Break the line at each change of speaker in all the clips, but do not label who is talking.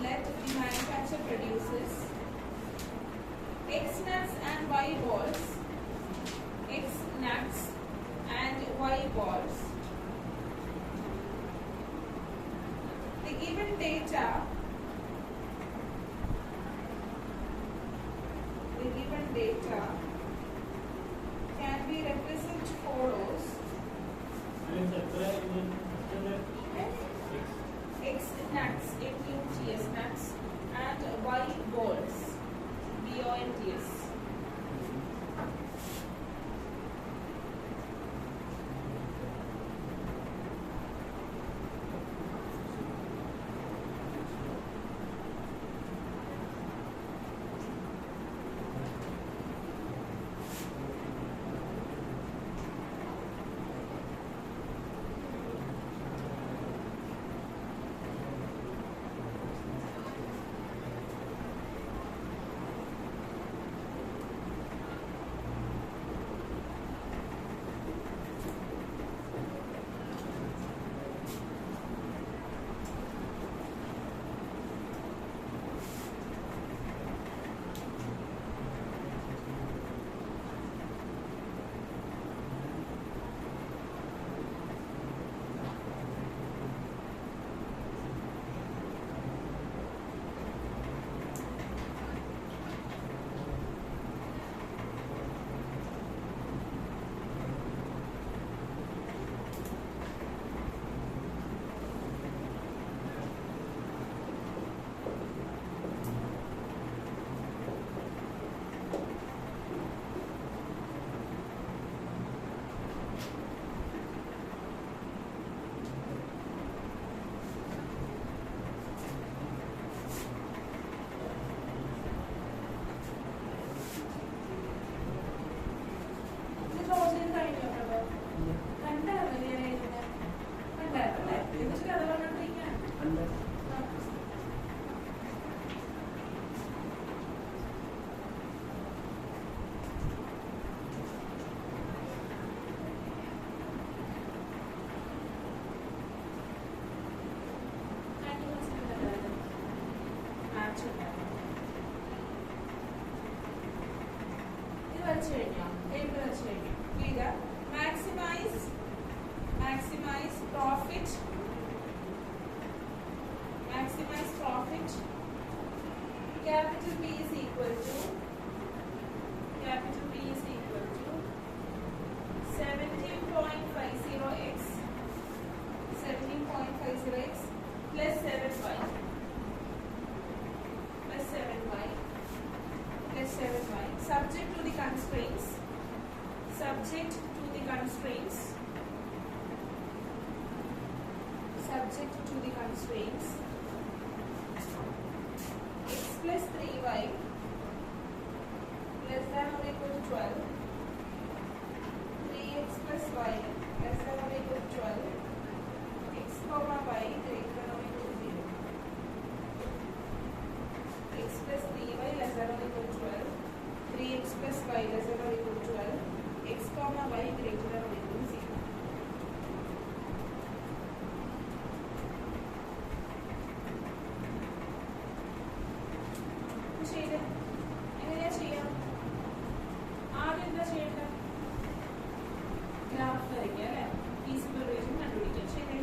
Let the manufacturer produces X nuts and Y balls. X nuts and Y balls. The given data can be represented follows. X nuts, X-nuts, nuts, and Y balls, BOLTS. Maximize profit. Capital P is equal to 17.50x plus 7y subject to the constraints x plus 3y less than or equal to 12, 3x plus y less than or equal to 12, x comma y greater than or equal to 0, x plus 3y less than or equal to 12, 3x plus y less than or equal to 12, x comma y greater than or equal to 0. എങ്ങനെയാ ചെയ്യാം? ആദ്യം എന്താ ചെയ്യേണ്ടത്? Graph വരയ്ക്കുക അല്ലെ? Feasible region കണ്ടുപിടിക്കാം. ശരി,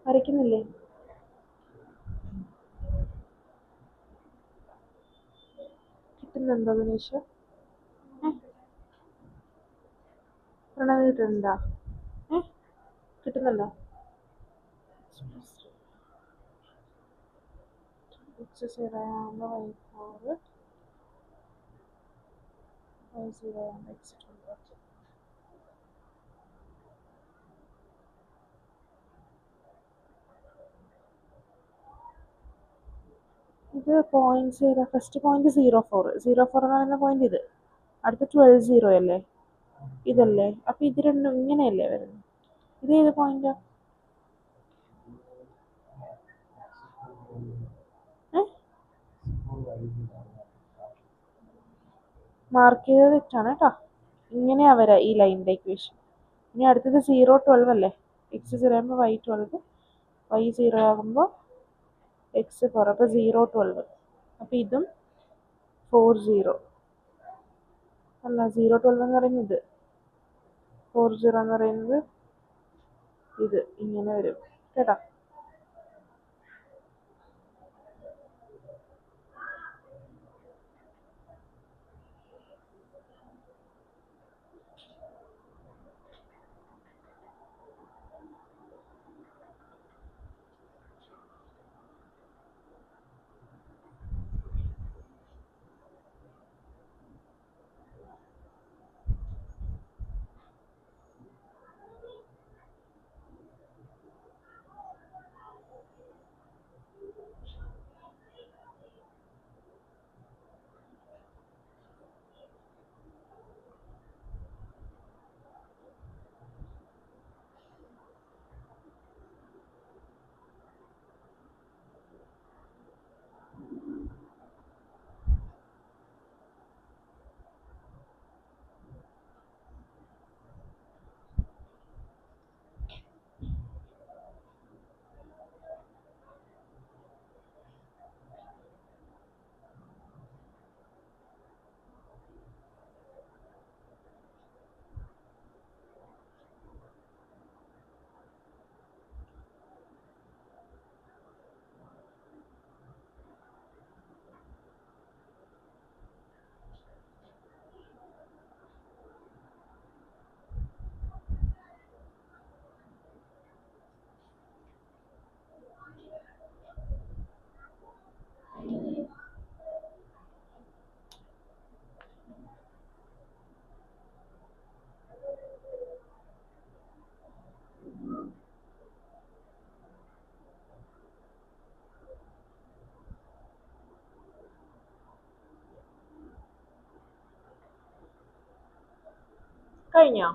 വരയ്ക്കുന്നില്ലേ? കിട്ടുന്നുണ്ടോ ദിനേശ്? പ്രണവ് കിട്ടുന്നുണ്ടോ? കിട്ടുന്നുണ്ടോ? x 0 ആകുമ്പോൾ y 4 y 0 ആകുമ്പോൾ x 12. ഇത് പോയിന്റ്സ് ഏതാ? ഫസ്റ്റ് പോയിന്റ് 0 4 എന്ന് പറയുന്ന പോയിന്റ് ഇത്. അടുത്ത 12 0 അല്ലേ? ഇതല്ലേ? അപ്പൊ ഇത് രണ്ടും ഇങ്ങനെയല്ലേ വരുന്നത്? ഇത് ഏത് പോയിന്റാ? മാർക്ക് ചെയ്തത് തെറ്റാണ് കേട്ടോ. ഇങ്ങനെയാ വരാ ഈ ലൈനിന്റെ ഇക്വേഷൻ. ഇനി അടുത്തത് 0 12 അല്ലേ? x 0 ആകുമ്പോൾ y 12, y 0 ആകുമ്പോൾ x 4. അപ്പൊ 0 12. അപ്പൊ ഇതും 4 0 അല്ല, 0 12 എന്ന് പറയുന്നത് ഇത്, 4 0 എന്ന് പറയുന്നത് ഇത്. ഇങ്ങനെ വരും കേട്ടോ. കഴിഞ്ഞോ?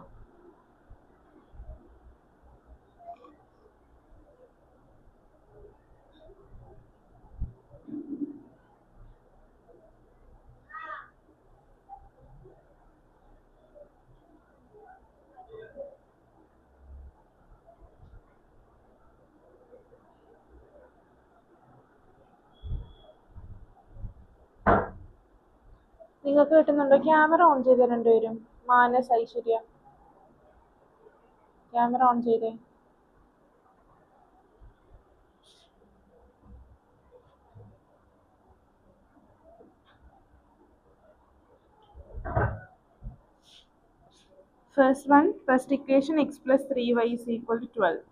നിങ്ങൾക്ക് കിട്ടുന്നുണ്ടോ? ക്യാമറ ഓൺ ചെയ്തേ രണ്ടുപേരും. മാനസ്, ഐശ്വര്യ, ക്യാമറ ഓൺ ചെയ്തേ. First one, first equation x plus 3y is equal to 12.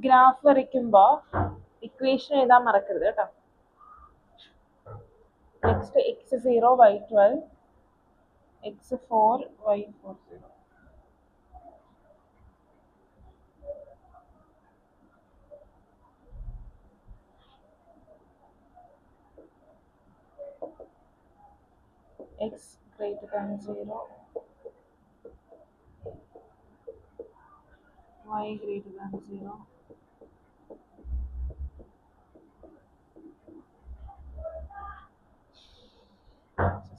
Graph വരയ്ക്കുമ്പോൾ ഇക്വേഷൻ എഴുതാൻ മറക്കരുത് കേട്ടോ. Next x0 y12 x4 y40. x greater than 0, y greater than 0,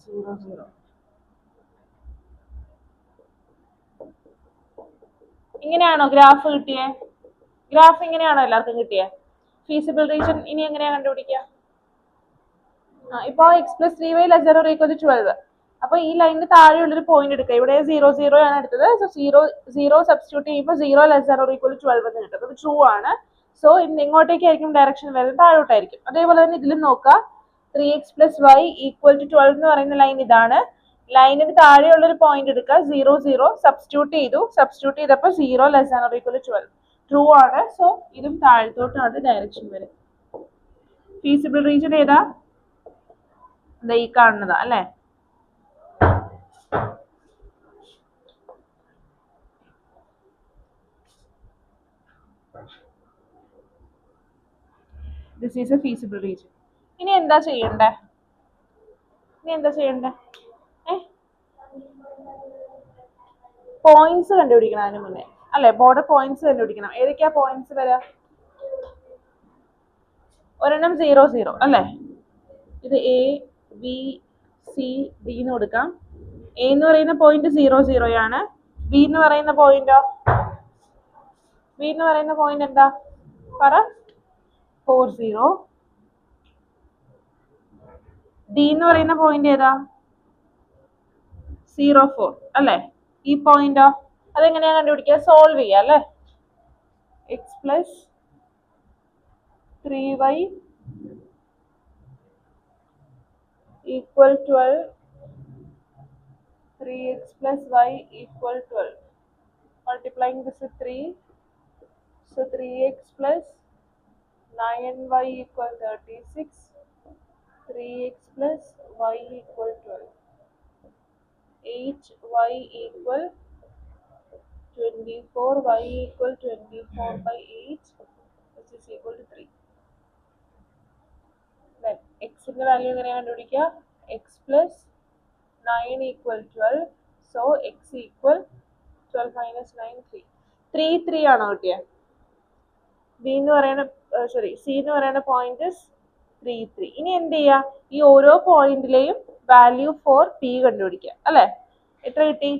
zero 0. ഇങ്ങനെയാണോ ഗ്രാഫ് കിട്ടിയേ? ഗ്രാഫ് ഇങ്ങനെയാണോ എല്ലാവർക്കും കിട്ടിയേ? ഫീസിബിൾ റീജൻ ഇനി എങ്ങനെയാ കണ്ടുപിടിക്കുക? ഇപ്പൊ x+3y ≤ 12. അപ്പൊ ഈ ലൈനിന് താഴെയുള്ളൊരു പോയിന്റ് എടുക്കുക. ഇവിടെ 0 0 ആണ് എടുത്തത്. സോ 0 സബ്സ്റ്റിറ്റ്യൂട്ട് ചെയ്യുമ്പോൾ 0 ≤ 12 എന്ന് കിട്ടും. അത് ട്രൂ ആണ്. സോ എങ്ങോട്ടേക്കായിരിക്കും ഡയറക്ഷൻ വരുന്നത്? താഴോട്ടായിരിക്കും. അതേപോലെ തന്നെ ഇതിലും നോക്കുക. 3x + y = 12 എന്ന് പറയുന്ന ലൈൻ ഇതാണ്. ലൈനിന് താഴെയുള്ള ഒരു പോയിന്റ് എടുക്കുക. 0 0 സബ്സ്റ്റിറ്റ്യൂട്ട് ചെയ്തപ്പോൾ 0 ≤ 12 ട്രൂ ആണ്. സോ ഇതും താഴത്തോട്ടാണ് ഡയറക്ഷൻ വരുന്നത്. ഫീസിബിൾ റീജൻ ഏതാ? ഈ കാണുന്നതാ അല്ലേ? This is a feasible region. ഇനി എന്താ ചെയ്യണ്ടേ? പോയിന്റ്സ് കണ്ടുപിടിക്കണം അതിന് മുന്നേ അല്ലെ? ബോർഡർ പോയിന്റ്സ് കണ്ടുപിടിക്കണം. ഏതൊക്കെയാ പോയിന്റ്സ് വരാ? ഒരെണ്ണം 0 0 അല്ലേ? ഇത് എ ബി സി ഡി എന്ന് കൊടുക്കാം. എ എന്ന് പറയുന്ന പോയിന്റ് 0 0 ആണ്. ബി എന്ന് പറയുന്ന പോയിന്റ് എന്താ പറ? 4 0. ഡി എന്ന് പറയുന്ന പോയിന്റ് ഏതാ? 0 4 അല്ലേ? ഈ പോയിന്റോ? അതെങ്ങനെയാ കണ്ടുപിടിക്കുക? സോൾവ് ചെയ്യാം അല്ലേ? x + 3y = 12, 3x + y = 12. Multiplying this with 3, so 3x + 9y = 36, 3x + y = 12, 8y = 24, y = 24/8, which is equal to 3. Then x ന്റെ വാല്യൂ എങ്ങനെയാ കണ്ടുപിടിക്കുക? x + 9 = 12, so x = 12 - 9 3. 3 3 ആണോ കിട്ടിയത്? ബി എന്ന് പറയുന്ന സി എന്ന് പറയുന്ന പോയിന്റ് 3 3. ഇനി എന്ത് ചെയ്യാ? ഈ ഓരോ പോയിന്റിലെയും വാല്യൂ ഫോർ പി കണ്ടുപിടിക്കുക അല്ലെ? എത്ര കിട്ടി?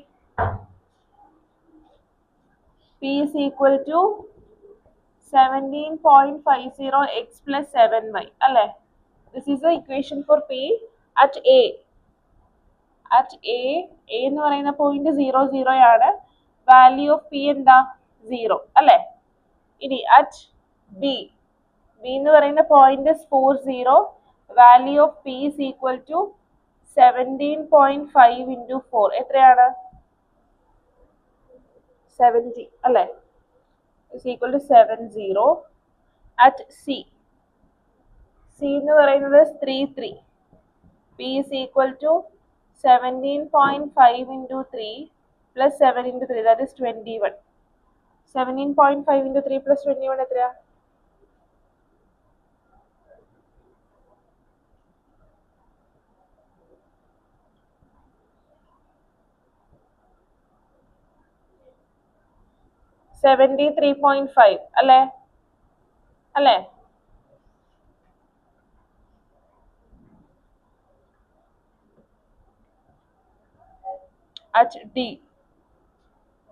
P is equal to 17.50 x + 7y അല്ലെ? This is the equation for P at A. At A എന്ന് പറയുന്ന പോയിന്റ് 0 0 ആണ്. വാല്യൂ ഓഫ് P എന്താ? 0 അല്ലെ? ഇനി at B എന്ന് പറയുന്ന point 4 0. Value of P is equal to 17.5 into 4 എത്രയാണ്? 70 അല്ലെ? is equal to 70. At C എന്ന് പറയുന്നത് 3 3. P is equal to 17.5 into 3 plus 7 into 3, that is 21. 17.5 into 3 plus 21 എത്രയാ? 73.5 അല്ലേ? At D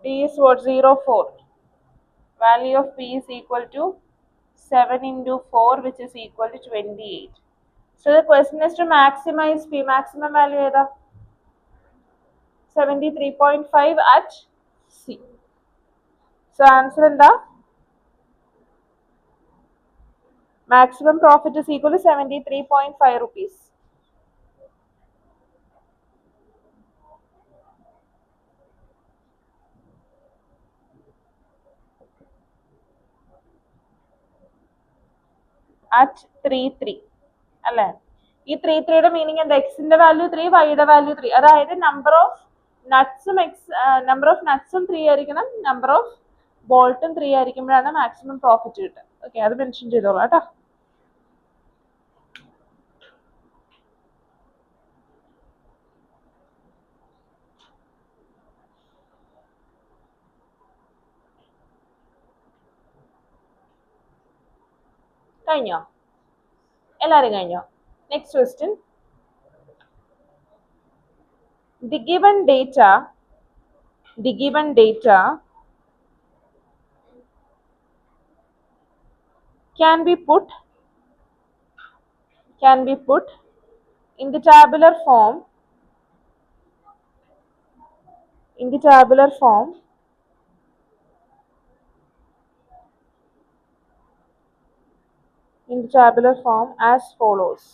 is what? 0 4. Value of P is equal to 7 into 4, which is equal to 28. So the question is to maximize P. Maximum value ഏതാ? 73.5 at C. So answer എന്താ? Maximum profit is equal to 73.5 rupees. At 3 3 അല്ലേ? ഈ 3 3യുടെ meaning എന്താ? എക്സിന്റെ value 3, വൈയുടെ value 3. അതായത് number of നട്ട്സും 3 ആയിരിക്കണം, നമ്പർ ഓഫ് ബോൾട്ടും 3 ആയിരിക്കുമ്പോഴാണ് മാക്സിമം പ്രോഫിറ്റ് കിട്ടുക. ഓക്കെ, അത് മെൻഷൻ ചെയ്തോളാം കേട്ടോ. കഴിഞ്ഞോ? എല്ലാവരും കഴിഞ്ഞോ? Next question. The given data can be put in the tabular form as follows.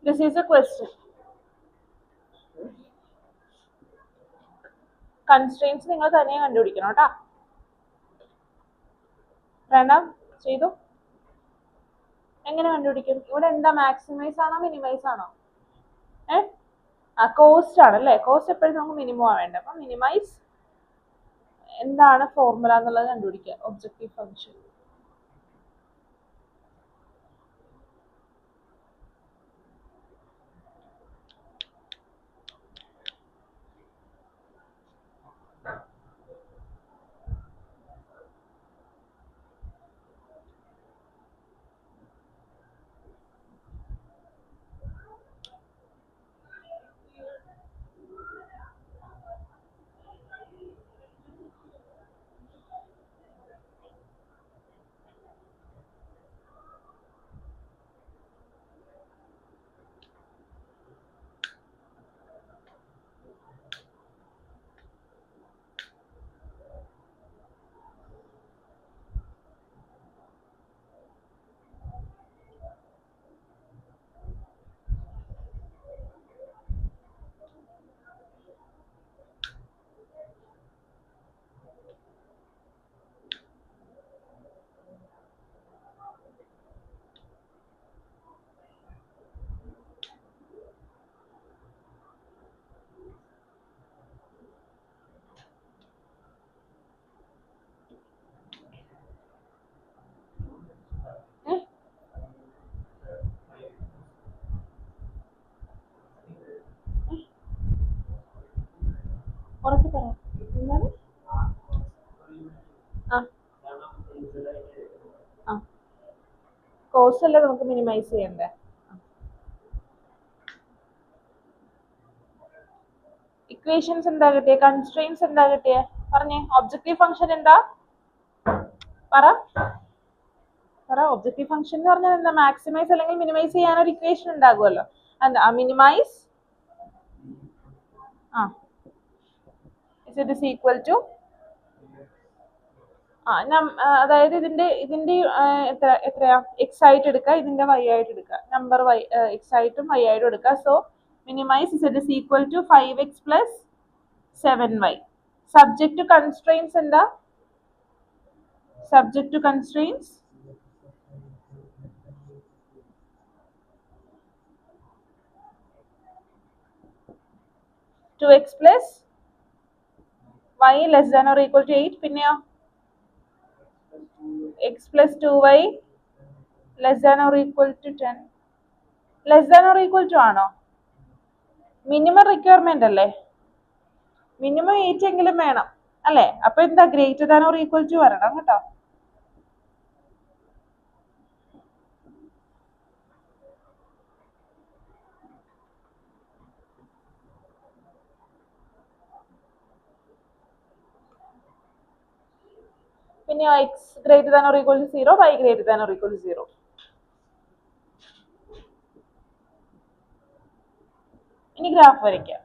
This is a question. Constraints നിങ്ങൾ തന്നെ കണ്ടുപിടിക്കണം കേട്ടോ. പ്രണവ് ചെയ്തു. എങ്ങനെ കണ്ടുപിടിക്കും? ഇവിടെ എന്താ, മാക്സിമൈസ് ആണോ മിനിമൈസ് ആണോ? കോസ്റ്റ് ആണല്ലേ. കോസ്റ്റ് എപ്പോഴും നമുക്ക് മിനിമം ആ വേണ്ടത്. അപ്പം മിനിമൈസ് എന്താണ് ഫോർമുല എന്നുള്ളത് കണ്ടുപിടിക്കുക. Objective function. ലോസ് അല്ലേ നമുക്ക് മിനിമൈസ് ചെയ്യണ്ടേ. ഇക്വേഷൻസ് എന്താ കിട്ടിയ, കൺസ്ട്രെയിൻസ് എന്താ കിട്ടിയ പറഞ്ഞേ. ഒബ്ജക്റ്റീവ് ഫംഗ്ഷൻ എന്താ പറ ഒബ്ജക്റ്റീവ് ഫംഗ്ഷൻ എന്ന് പറഞ്ഞാൽ എന്താ, മാക്സിമൈസ് അല്ലെങ്കിൽ മിനിമൈസ് ചെയ്യാൻ ഒരു ഇക്വേഷൻ ഉണ്ടാകുമല്ലോ. എന്താ minimise it is equal to അതായത് ഇതിന്റെ എത്രയാ എക്സ് ആയിട്ട് എടുക്കുക, ഇതിന്റെ വൈ ആയിട്ട് എടുക്കുക, നമ്പർ വൈ എക്സ് ആയിട്ടും വൈ ആയിട്ടും എടുക്കുക. So minimize it is equal to 5x plus 7y. Subject to constraints എന്താ, subject to constraints 2x plus y less than or equal to 8. പിന്നെയോ x plus 2y less than or equal to 10. Less than or equal to ആണോ? Minimum requirement അല്ലേ, minimum 8 എങ്കിലും വേണം അല്ലേ. അപ്പൊ എന്താ greater than or equal to വരണം കേട്ടോ. പിന്നെ x greater than or equal to 0, y greater than or equal to 0. ഇനി ഗ്രാഫ് വരയ്ക്കാം.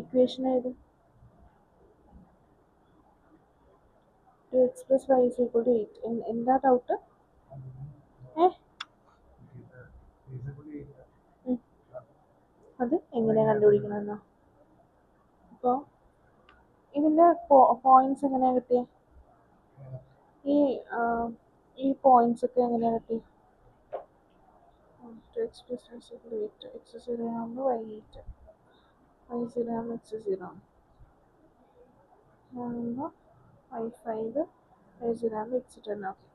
ഇക്വേഷൻ ഏത്? 2x plus y is equal to 8. എന്താ ഡൗട്ട്? അത് എങ്ങനെയാണ് കണ്ടുപിടിക്കണമെന്നോ? അപ്പോൾ ഇതിൻ്റെ പോയിന്റ്സ് എങ്ങനെയാണ് കിട്ടിയത്? ഈ പോയിന്റ്സ് ഒക്കെ എങ്ങനെയാണ് കിട്ടിയത്? 2x plus y is equal to 8. x 0 ആകുമ്പോൾ y 8, y 0 ആകുമ്പോൾ x 0 ആണ്. ആകുമ്പോൾ y 5, y 0 ആകുമ്പോൾ x 10 ആക്കി.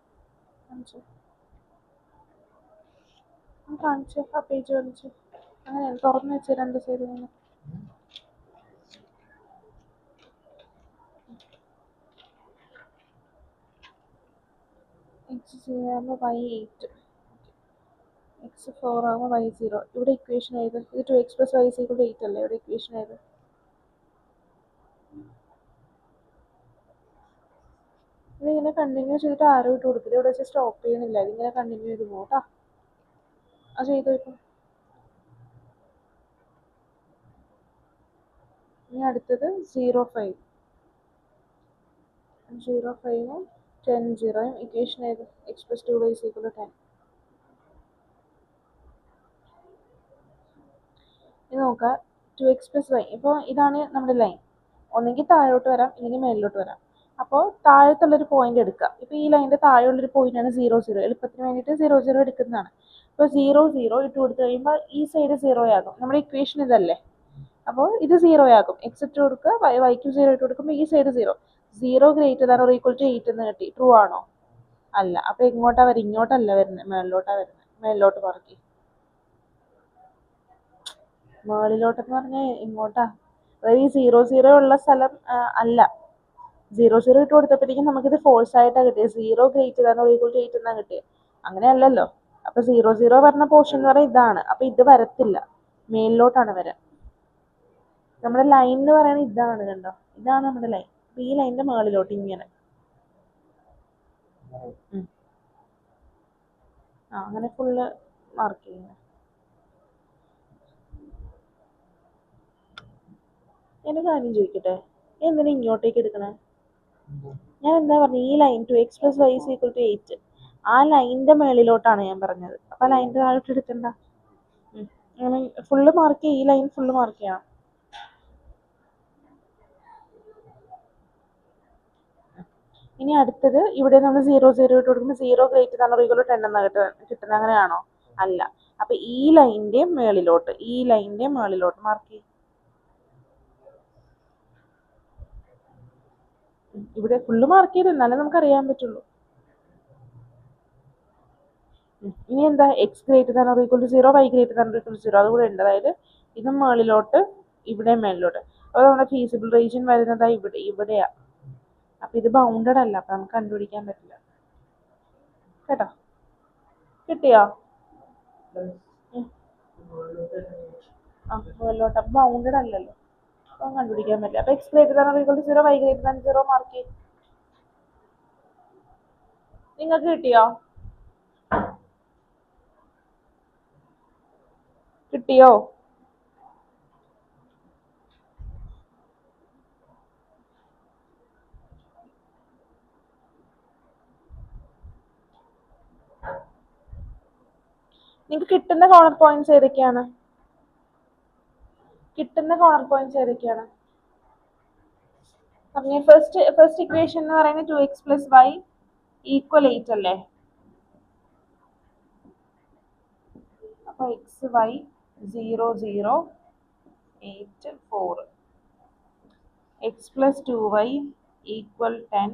കാണിച്ചു ആ പേജ് കാണിച്ചു. അങ്ങനെയാണ് തുറന്ന് വെച്ച് രണ്ട് സൈഡ് ഇങ്ങനെ. x 0 ആകുമ്പോൾ y 8, x 4 ആകുമ്പോൾ y 0. ഇവിടെ ഇക്വേഷൻ ഏത്? ഇത് 2x plus y is equal to 8 അല്ലേ? ഇവിടെ ഇക്വേഷൻ ഏത്? ഇതിങ്ങനെ കണ്ടിന്യൂ ചെയ്തിട്ട് ആരോ ഇട്ട് കൊടുക്കില്ല. ഇവിടെ വെച്ച് സ്റ്റോപ്പ് ചെയ്യണില്ല. ഇതിങ്ങനെ കണ്ടിന്യൂ ചെയ്ത് പോകും കേട്ടോ. അത് ചെയ്തു ഇപ്പം. ഇനി അടുത്തത് 0, 5. 0, 5 10, 0. ഇക്വേഷൻ ഏത്? x plus 2y is equal to 10. ഇത് നോക്കുക, 2x plus y. ഇപ്പോൾ ഇതാണ് നമ്മുടെ ലൈൻ. ഒന്നെങ്കിൽ താഴോട്ട് വരാം, ഇല്ലെങ്കിൽ മേലിലോട്ട് വരാം. അപ്പോൾ താഴത്തുള്ളൊരു പോയിന്റ് എടുക്കുക. ഇപ്പോൾ ഈ ലൈനിൻ്റെ താഴെയുള്ളൊരു പോയിന്റാണ് 0, 0. എളുപ്പത്തിന് വേണ്ടിയിട്ട് 0, 0 എടുക്കുന്നതാണ്. അപ്പോൾ 0, 0 ഇട്ട് കൊടുത്തു കഴിയുമ്പോൾ ഈ സൈഡ് 0 ആകും. നമ്മുടെ ഇക്വേഷൻ ഇതല്ലേ? അപ്പോൾ ഇത് 0 ആകും. x ഇട്ട് കൊടുക്കുക, y-ക്ക് 0 ഇട്ട് കൊടുക്കുമ്പോൾ ഈ side 0. 0 greater than or equal to 8 എന്ന് കിട്ടി. ട്രൂ ആണോ? അല്ല. അപ്പോൾ എങ്ങോട്ടാ വരുന്നത്? ഇങ്ങോട്ടല്ല വരുന്നത്, മേളിലോട്ടാണ് വരുന്നത്. മേളിലോട്ട് പറക്കി. മേളിലോട്ടെന്ന് പറഞ്ഞാൽ ഇങ്ങോട്ടാ. അതായത് ഈ 0, 0 ഉള്ള സ്ഥലം അല്ല. 0, 0 ഇട്ട് കൊടുത്തപ്പോഴത്തേക്കും നമുക്കിത് ഫോൾസ് ആയിട്ടാണ് കിട്ടിയത്. 0 greater than or equal to 8 എന്നാണ് കിട്ടിയത്. അങ്ങനെയല്ലല്ലോ. അപ്പോൾ 0, 0 പറഞ്ഞ പോർഷൻ എന്ന് പറയുന്നത് ഇതാണ്. അപ്പോൾ ഇത് വരത്തില്ല, മേലിലോട്ടാണ് വരാം. നമ്മുടെ ലൈൻ എന്ന് പറയുന്നത് ഇതാണ്, കണ്ടോ? ഇതാണ് നമ്മുടെ ലൈൻ. ഈ ലൈനിന്റെ മുകളിലോട്ട് ഇങ്ങനെ അങ്ങനെ ഫുള്ള് മാർക്ക് ചെയ്യുന്നത്. എന്റെ കാര്യം ചോദിക്കട്ടെ, എന്തിനാ ഇങ്ങോട്ടേക്ക് എടുക്കണേ? ഞാൻ എന്താ പറഞ്ഞു? ഈ line 2x plus y is equal to 8, ആ ലൈനിന്റെ മേളിലോട്ടാണ് ഞാൻ പറഞ്ഞത്. അപ്പൊ ലൈനിന്റെ താഴോട്ട് എടുക്കണ്ട. ഫുള്ള് മാർക്ക് ചെയ്യും. ഈ ലൈൻ ഫുള്ള് മാർക്ക് ചെയ്യണം. ഇനി അടുത്തത് ഇവിടെ നമ്മൾ 0, 0 ഇട്ട് കൊടുക്കുമ്പോൾ 0 greater than or equal to 10 എന്നാണ് കിട്ടുന്നത്. അങ്ങനെയാണോ? അല്ല. അപ്പൊ ഈ ലൈനിന്റെ മേളിലോട്ട് മാർക്ക് ചെയ്യും. ഇവിടെ ഫുള്ള് മാർക്ക് ചെയ്ത് എന്നാലേ നമുക്ക് അറിയാൻ പറ്റുള്ളൂ. ഇനി എന്താ? X greater than or equal to 0, y greater than or equal to 0. അതുകൂടെ ഉണ്ട്. അതായത് ഇത് മേളിലോട്ട്, ഇവിടെ മേളിലോട്ട്. അപ്പോൾ നമ്മുടെ ഫീസിബിൾ റീജിയൻ വരുന്നത് ഇവിടെയാ. അപ്പൊ ഇത് ബൗണ്ടഡ് അല്ല. അപ്പൊ നമുക്ക് കണ്ടുപിടിക്കാൻ പറ്റില്ല കേട്ടോ. കിട്ടിയോ? മുകളിലോട്ട്. അപ്പൊ ബൗണ്ടഡ് അല്ലല്ലോ, അപ്പൊ കണ്ടുപിടിക്കാൻ പറ്റില്ല. അപ്പൊ x greater than or equal to 0, y greater than 0 mark ചെയ്യും. നിങ്ങൾക്ക് കിട്ടിയോ? നിങ്ങൾക്ക് കിട്ടുന്ന കോർണർ പോയിന്റ്സ് ഏതൊക്കെയാണ്? പറഞ്ഞേ. ഫസ്റ്റ് ഇക്വേഷൻ എന്ന് പറയുന്നത് 2x plus y ഈക്വൽ 8 അല്ലേ? അപ്പോൾ x, y 0, 0, 8, 4. x plus 2y equal 10.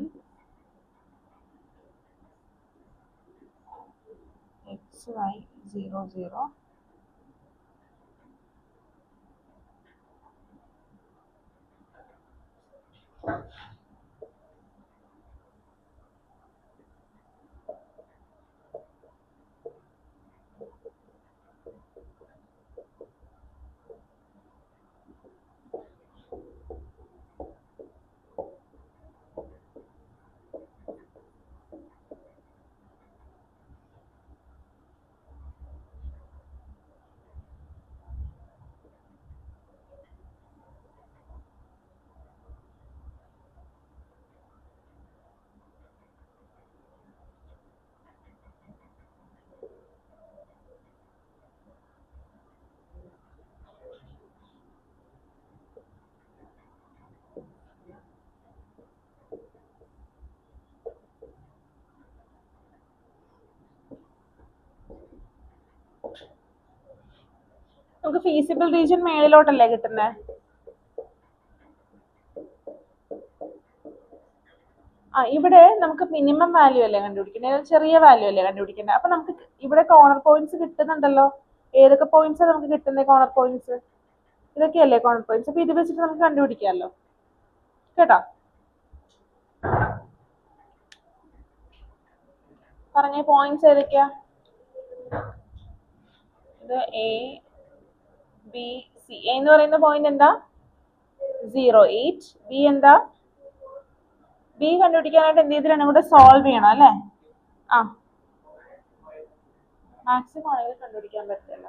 x, y 0, 0. നമുക്ക് ഫീസിബിൾ റീജിയൻ മേളിലോട്ടല്ലേ കിട്ടുന്നത്? ഇവിടെ നമുക്ക് മിനിമം വാല്യൂ അല്ലേ കണ്ടുപിടിക്കുന്നത്, ചെറിയ വാല്യൂ അല്ലേ കണ്ടുപിടിക്കുന്നത്. അപ്പൊ നമുക്ക് ഇവിടെ കോർണർ പോയിന്റ്സ് കിട്ടുന്നുണ്ടല്ലോ. ഏതൊക്കെ പോയിന്റ്സ് നമുക്ക് കിട്ടുന്നത്? കോർണർ പോയിന്റ്സ് ഇതൊക്കെയല്ലേ കോർണർ പോയിന്റ്സ്. അപ്പൊ ഇത് വെച്ചിട്ട് നമുക്ക് കണ്ടുപിടിക്കാമല്ലോ കേട്ടോ. പറഞ്ഞ പോയിന്റ്സ് ഏതൊക്കെയാ? ഇത് എ ബി സി. എ എന്ന് പറയുന്ന പോയിന്റ് എന്താ? 0, 8. ബി എന്താ? ബി കണ്ടുപിടിക്കാനായിട്ട് എന്ത് ചെയ്ത് രണ്ടും കൂടെ സോൾവ് ചെയ്യണം അല്ലേ? മാക്സിമം ആണെങ്കിൽ കണ്ടുപിടിക്കാൻ പറ്റില്ല.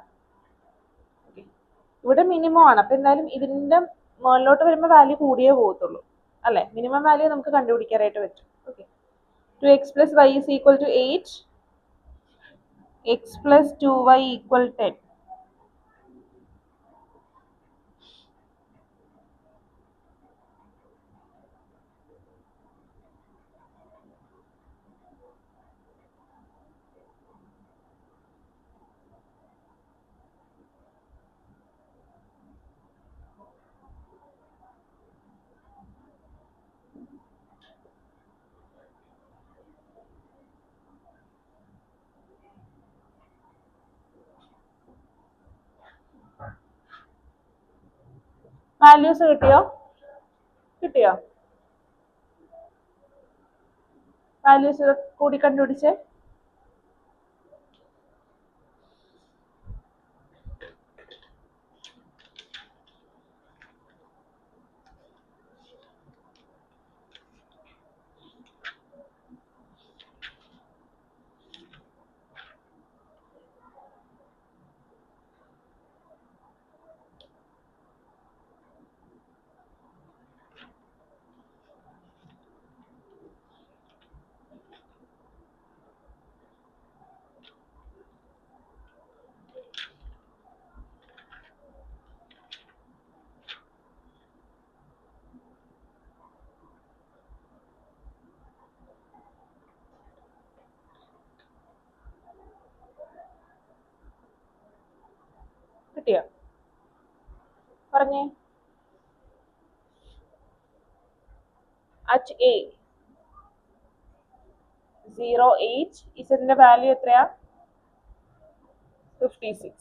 ഇവിടെ മിനിമം ആണ്. അപ്പൊ എന്തായാലും ഇതിന്റെ മുകളിലോട്ട് വരുമ്പോൾ വാല്യൂ കൂടിയേ പോകത്തുള്ളൂ അല്ലെ? മിനിമം വാല്യൂ നമുക്ക് കണ്ടുപിടിക്കാനായിട്ട് പറ്റും. Okay. 2x + y = 8. x + 2y = 10. Values കിട്ടിയോ? വാല്യൂസ് കൂടി കണ്ടുപിടിച്ചേ. കിട്ടിയോ? പറഞ്ഞേ. At A 0, 8. ഇസഡിന്റെ വാല്യൂ എത്രയാ? 56.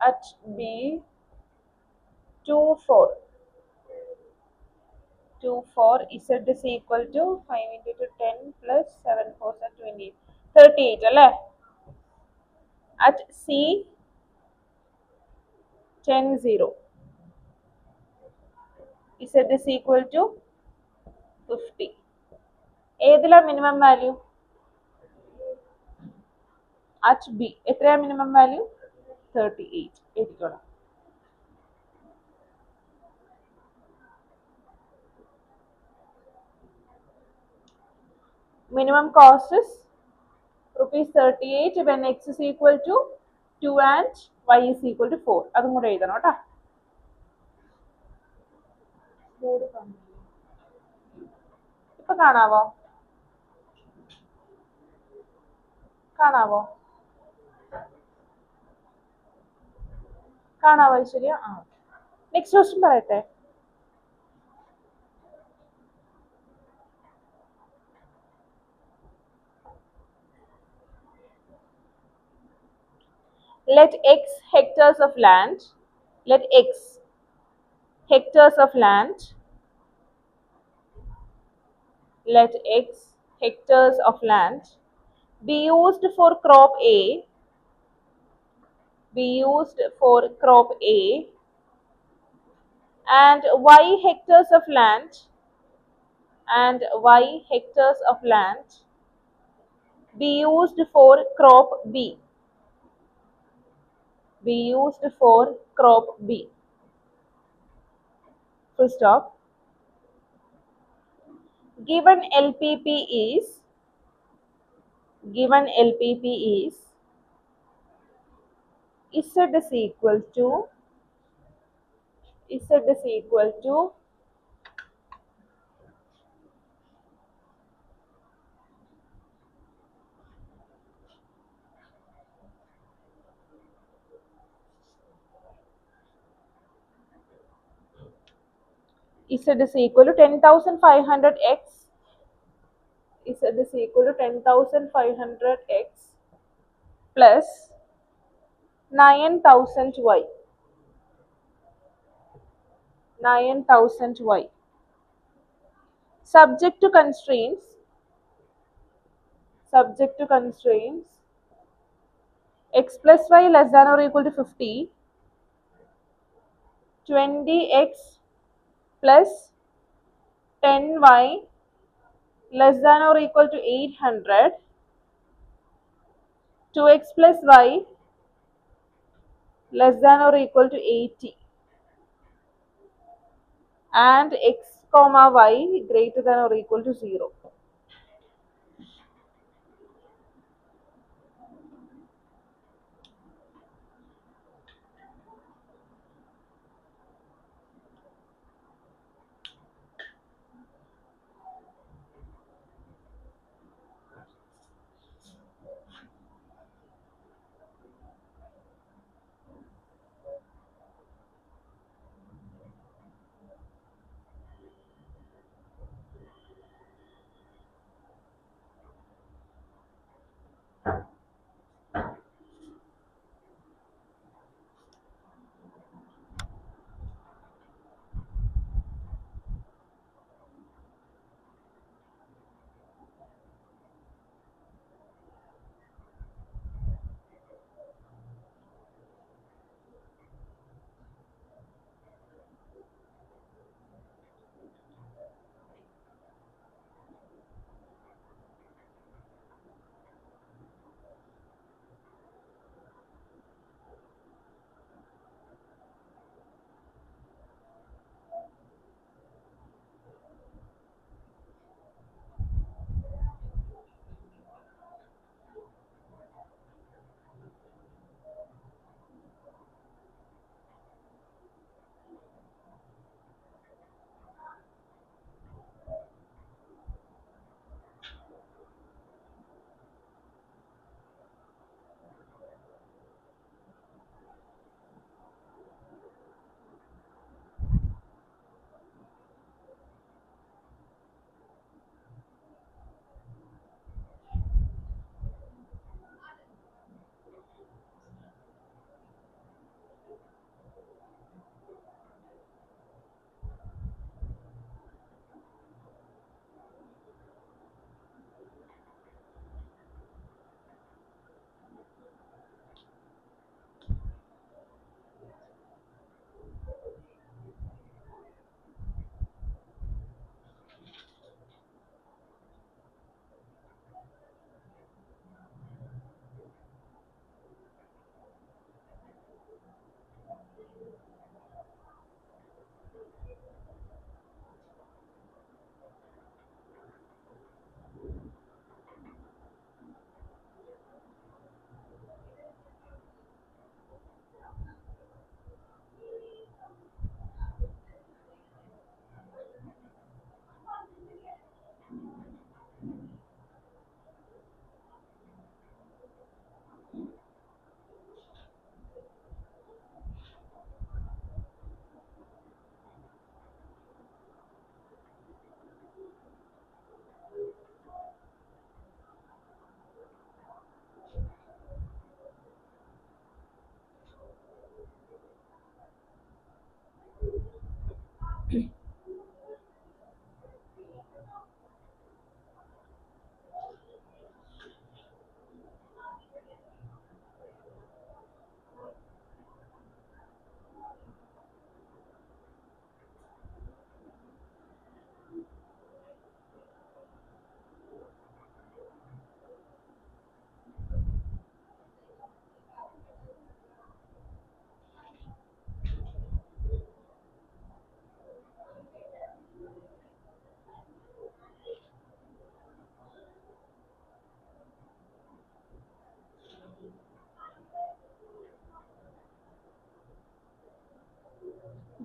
At B 2, 4. Z is equal to 5 into 10 plus 7 4 are 28. 38 അല്ലേ? At C 10, 0. Z is equal to 50. ഏതിലാ മിനിമം വാല്യൂ? At B എത്രയാ മിനിമം വാല്യൂ? 38. എഴുതിക്കോളാം. Minimum cost is ₹38 when x is equal to 2 and y is equal to 4. അതും കൂടെ എഴുതണം കേട്ടോ. ഇപ്പൊ കാണാവോ? Aishwarya? Next question പറയട്ടെ. Let x hectares of land be used for crop A and y hectares of land be used for crop B. Full stop. Given LPP is Z is equal to Z is equal to 10,500x. Z is equal to 10,500x plus 9,000y. 9,000y. Subject to constraints. Subject to constraints. X plus y less than or equal to 50. 20x plus 10y less than or equal to 800. 2x plus y less than or equal to 80. And x comma y greater than or equal to 0.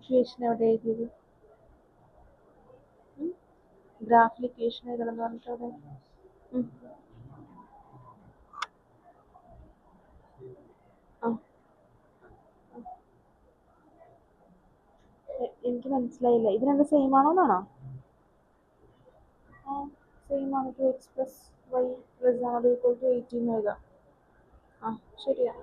Equation എവിടെ എഴുതിയത്? ഗ്രാഫിൽ equation എഴുതണം എന്ന് പറഞ്ഞിട്ട് അവിടെ എനിക്ക് മനസ്സിലായില്ല. ഇത് രണ്ട് സെയിം ആണോന്നാണോ? ആ സെയിം ആണ്. 2x plus y plus r equal to 18 എഴുതാം. ആ ശരിയാ.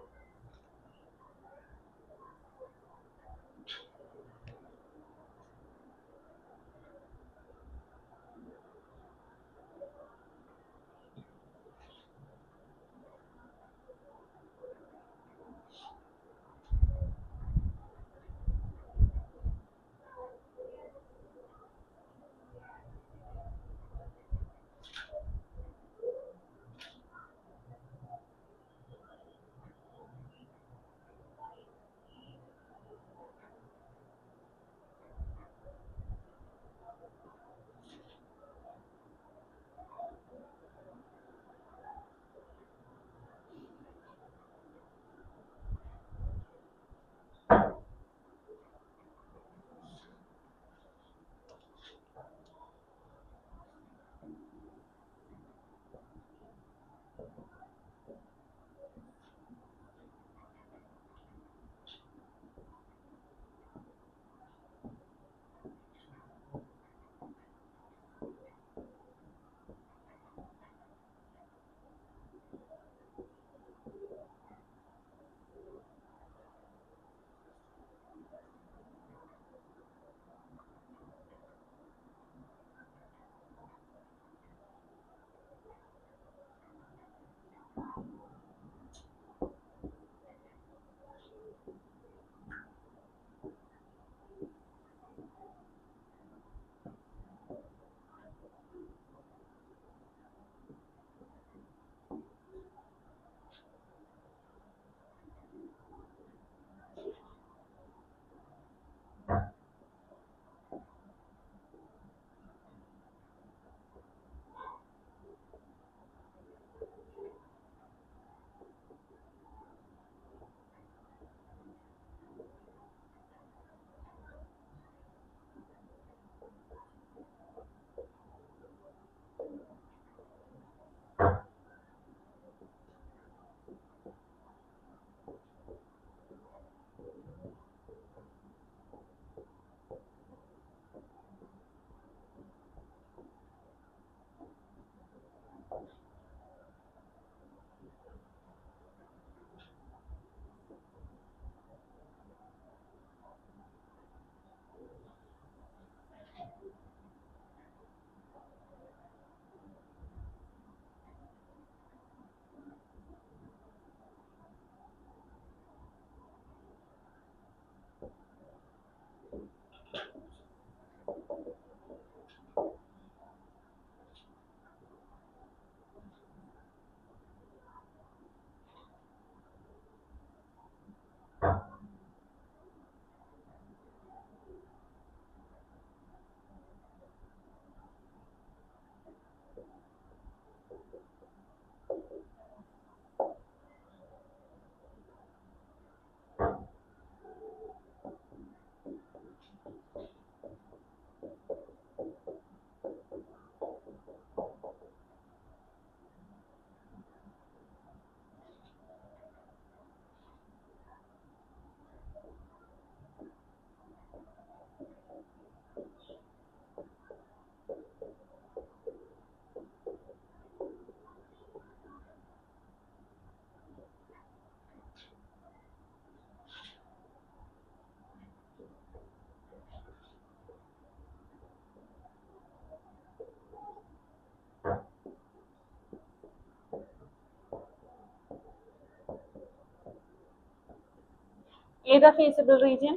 ഏതാ ഫീസിബിൾ റീജിയൻ?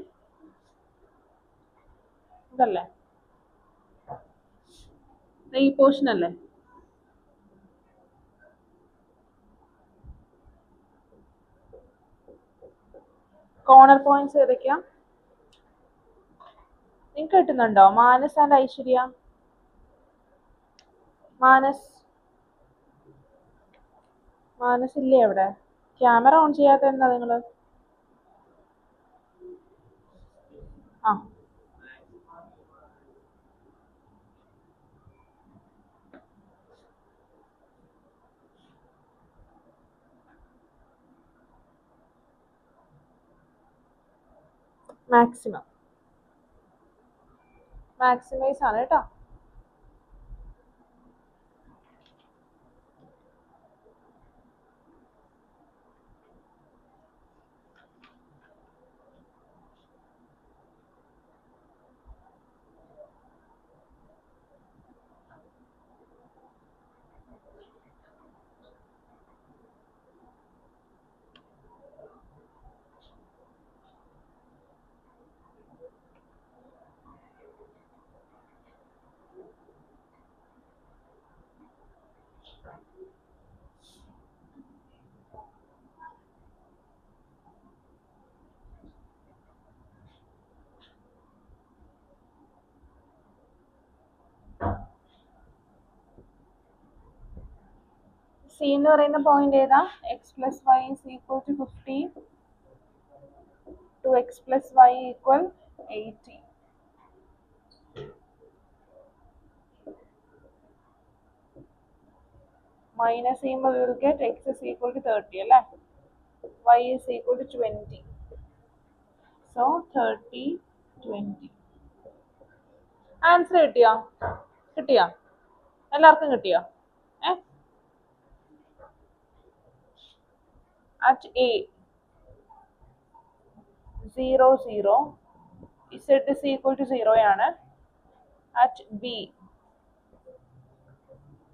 ഇതല്ലേ? ഈ പോർഷൻ അല്ലേ? കോർണർ പോയിന്റ്സ് ഏതൊക്കെയാ നിങ്ങൾക്ക് കിട്ടുന്നുണ്ടോ? മാനസ് ആൻഡ് ഐശ്വര്യ. മാനസ് ഇല്ലേ അവിടെ? ക്യാമറ ഓൺ ചെയ്യാത്ത എന്താ നിങ്ങള്? ആ മാക്സിമം മാക്സിമൈസ് ആണ് കേട്ടോ. സി എന്ന് പറയുന്ന പോയിന്റ് ഏതാ? X plus y is equal to 15 two x plus y equal 80. Minus ചെയ്യുമ്പോൾ we will get x is equal to 30 അല്ലേ, y is equal to 20. So 30, 20. Answer കിട്ടിയോ? കിട്ടിയോ? എല്ലാവർക്കും കിട്ടിയോ? At A 0 0 z is equal to 0 ആണ്. At B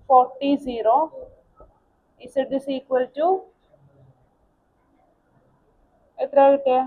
40 0 z is equal to എത്ര കിട്ടിയ?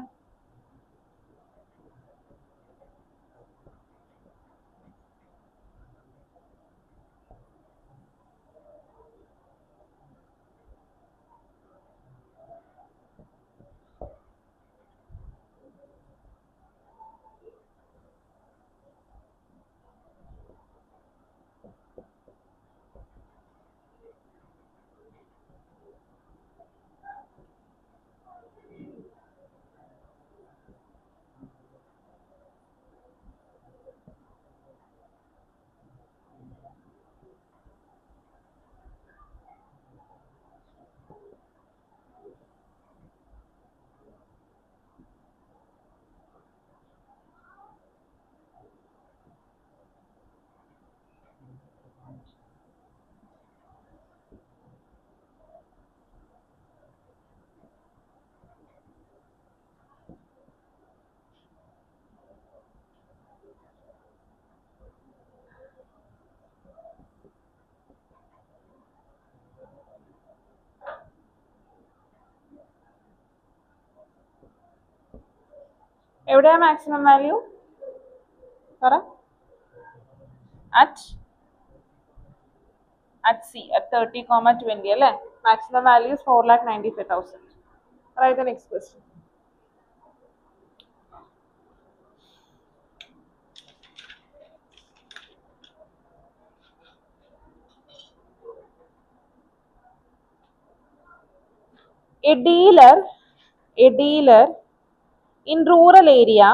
എവിടെയാ മാക്സിമം വാല്യൂ പറ? at C at 30,20 അല്ലേ? Maximum value is 4,95,000. Write the next question. A dealer in rural area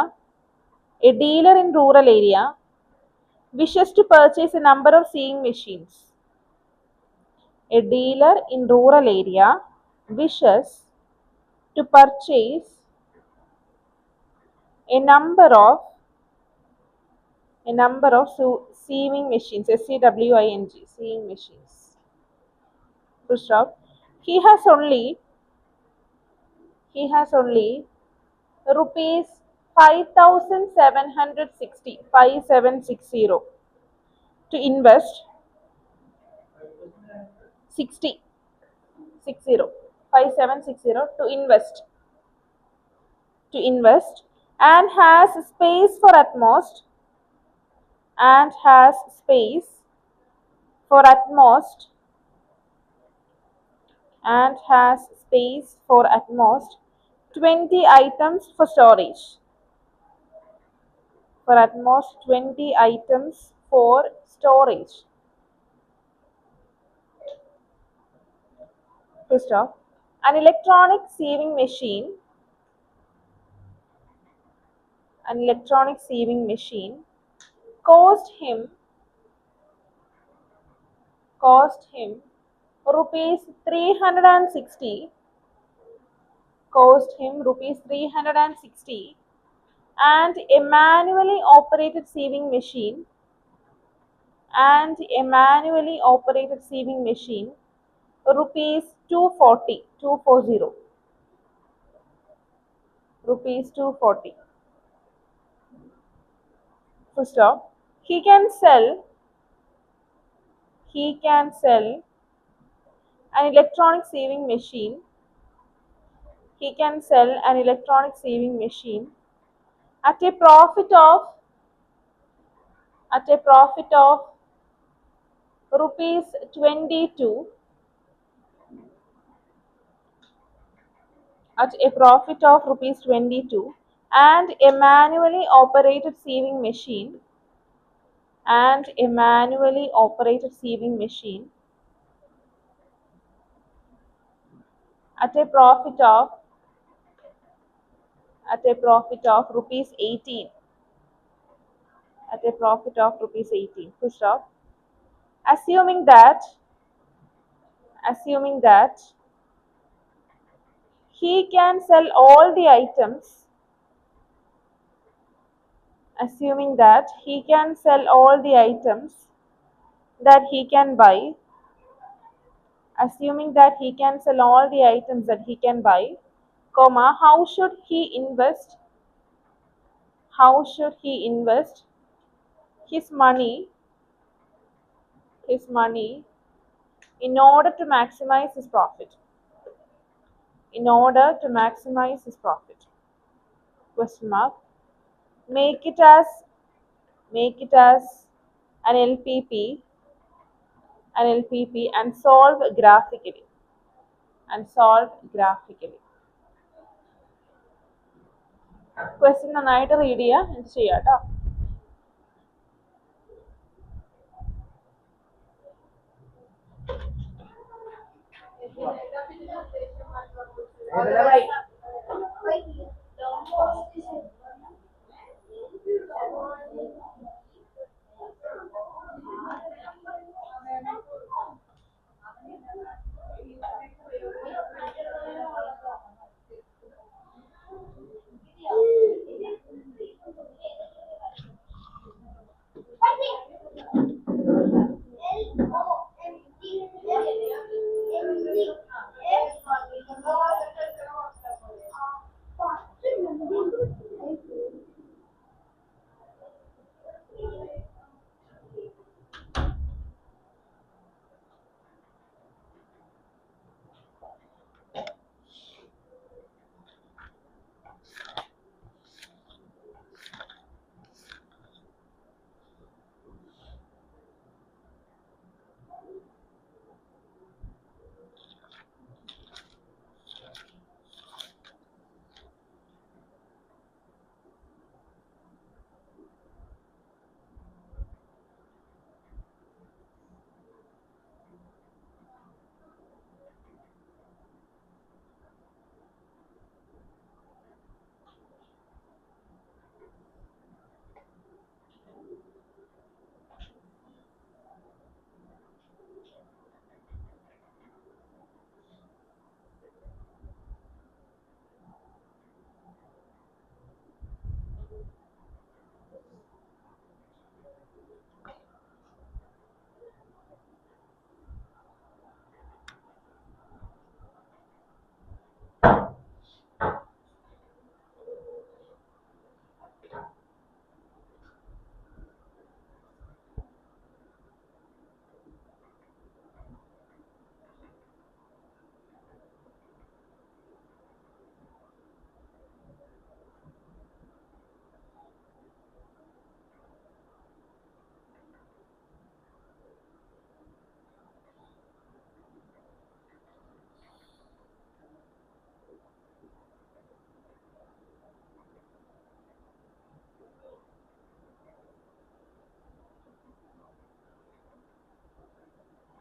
wishes to purchase a number of sewing machines. A dealer in rural area wishes to purchase a number of sewing machines, SEWING, sewing machines. Full stop. He has only rupees 5,760 to invest 5760 to invest and has space for at most 20 items for storage. First off, an electronic sewing machine cost him rupees 360 and a manually operated sieving machine rupees 240 rupees 240. Full stop. He can sell an electronic sieving machine. He can sell an electronic sieving machine at a profit of rupees 22 and a manually operated sieving machine at a profit of rupees 18 Full stop. Assuming that he can sell all the items that he can buy comma, how should he invest his money in order to maximize his profit question mark. Make it as an LPP and solve graphically. Question നന്നായിട്ട് read ചെയ്യുക എന്നിട്ട് ചെയ്യാം കേട്ടോ.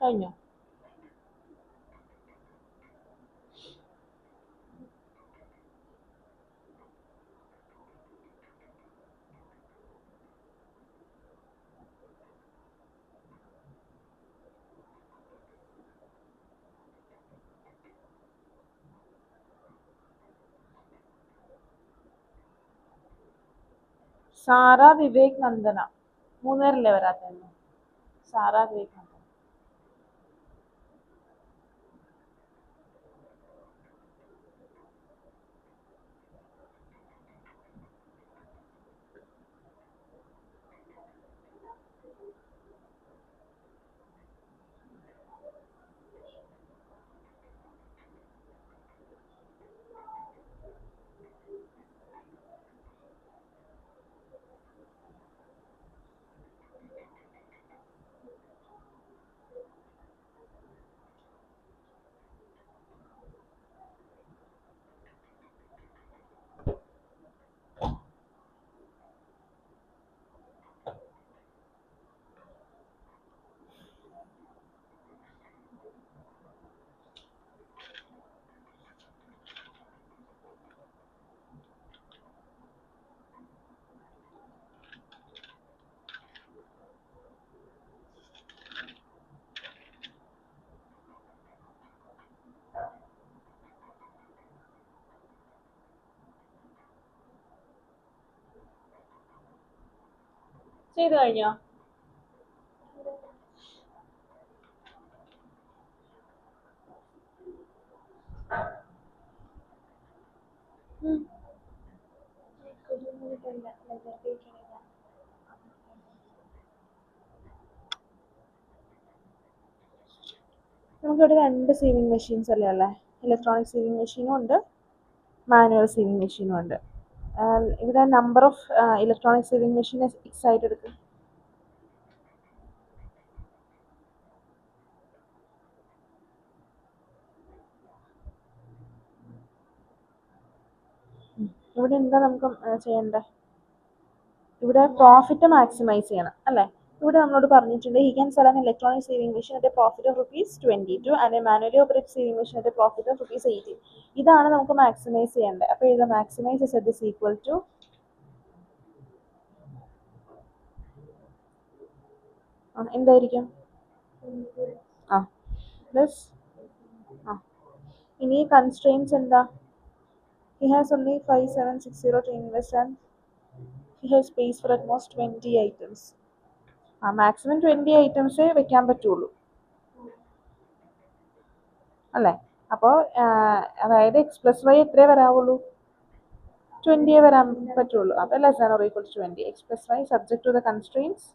കഴിഞ്ഞോ? Sara Vivek Nandana 3 പേരല്ലേ വരാത്തത്? Sara Vivek Nandana. ചെയ്തു കഴിഞ്ഞോ? നമുക്കിവിടെ 2 സീവിങ് മെഷീൻസ് അല്ലേ ഉള്ളത്. ഇലക്ട്രോണിക് സീവിങ് മെഷീനും ഉണ്ട്, മാനുവൽ സീവിങ് മെഷീനും ഉണ്ട്. ഇവിടെ number of electronic sieving machine X ആയിട്ട് എടുക്കും. ഇവിടെ എന്താ നമുക്ക് ചെയ്യേണ്ടത്? ഇവിടെ പ്രോഫിറ്റ് മാക്സിമൈസ് ചെയ്യണം അല്ലേ? ഇവിടെ നമ്മളോട് പറഞ്ഞിട്ടുണ്ട് he can sell an electronic saving machine at a profit of ₹22 and a manually operated saving machine at a profit of ₹18. ഇതാണ് നമുക്ക് മാക്സിമൈസ് ചെയ്യേണ്ടത്. അപ്പോൾ ഇത് maximise z is equal to എന്തായിരിക്കും? പ്ലസ് ഇനി കൺസ്ട്രെയിൻസ് എന്താ? he has only 5760 to invest and he has space for at most 20 items. Maximum 20 ഐറ്റംസേ വെക്കാൻ പറ്റുള്ളൂ അല്ലേ? അപ്പോൾ അതായത് x+y എത്രയേ വരാവുള്ളൂ? 20 വരാൻ പറ്റുള്ളൂ. അപ്പോൾ less than or equal to 20. x+y subject to the constraints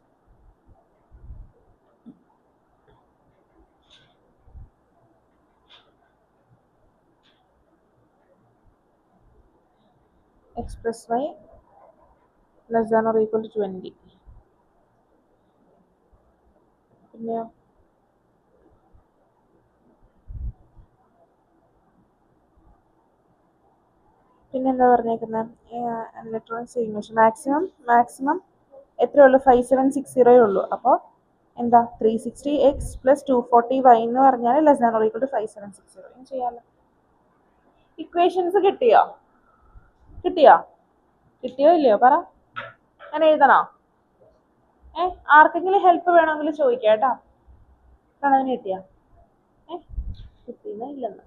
x+y less than or equal to 20. പിന്നെയോ പിന്നെന്താ പറഞ്ഞേക്കുന്നത്? ഇലക്ട്രോണിക് സേവിങ് മെഷീൻ മാക്സിമം എത്രയേ ഉള്ളൂ? 5760 ഉള്ളൂ. അപ്പോൾ എന്താ 360x + 240y എന്ന് പറഞ്ഞാൽ less than or equal to 5760. ചെയ്യാമല്ലോ. ഇക്വേഷൻസ് കിട്ടിയോ ഇല്ലയോ പറ? ഞാൻ എഴുതണോ? ആർക്കെങ്കിലും ഹെൽപ്പ് വേണമെങ്കിൽ ചോദിക്കാം കേട്ടോ. പ്രണവിന് കിട്ടിയാ? കിട്ടിയെന്നാ ഇല്ലെന്ന്?